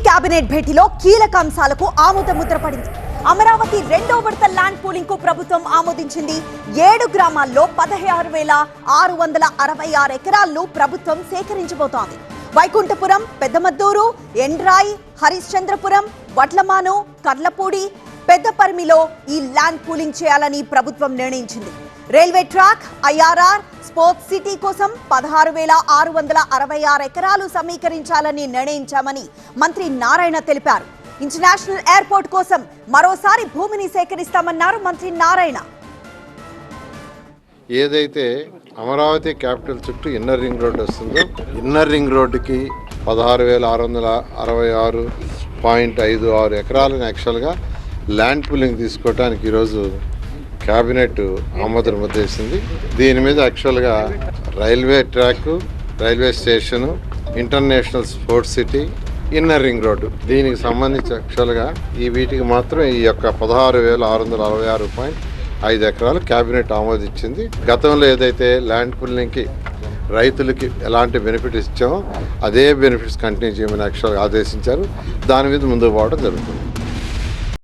Cabinet భేటీలో కీలక అంశాలకు ఆమోద ముద్ర పడింది. అమరావతి రెండో విడత ల్యాండ్ పూలింగ్ కు ప్రభుత్వం ఆమోదించింది. 7 గ్రామాల్లో 16,666 ఎకరాలను ప్రభుత్వం సేకరించబోతోంది. వైకుంఠపురం, పెద్దమద్దూరు, ఎండ్రాయి, హరిశ్చంద్రపురం, వడ్లమాను, కర్లపూడి, పెద్దపర్మిలో ఈ ల్యాండ్ పూలింగ్ చేయాలని ప్రభుత్వం నిర్ణయించింది. Railway track, IRR, sports city కోసం 16,666 ఎకరాలు సమీకరించాలని నిర్ణయించామని మంత్రి నారాయణ తెలిపారు. ఇంటర్నేషనల్ ఎయిర్పోర్ట్ కోసం మరోసారి భూమిని సేకరిస్తామన్నారు మంత్రి నారాయణ. ఏదైతే అమరావతి క్యాపిటల్ చుట్టూ ఇన్నర్ రింగ్ రోడ్డు వస్తుందో, ఇన్నర్ రింగ్ రోడ్డుకి 16,666.56 ఎకరాలను యాక్చువల్గా ల్యాండ్ పూలింగ్ తీసుకోవడానికి ఈరోజు క్యాబినెట్ ఆమోదం ముద్ర వేసింది. దీని మీద యాక్చువల్గా railway track, railway station, international sports city, inner ring road, దీనికి సంబంధించి యాక్చువల్గా వీటికి మాత్రం ఈ యొక్క 16,666.5 ఎకరాలు క్యాబినెట్ ఆమోదించింది. గతంలో ఏదైతే ల్యాండ్ పూలింగ్కి రైతులకి ఎలాంటి బెనిఫిట్ ఇచ్చామో అదే బెనిఫిట్స్ కంటిన్యూ చేయమని యాక్చువల్గా ఆదేశించారు. దాని మీద ముందుకు పోవడం జరుగుతుంది.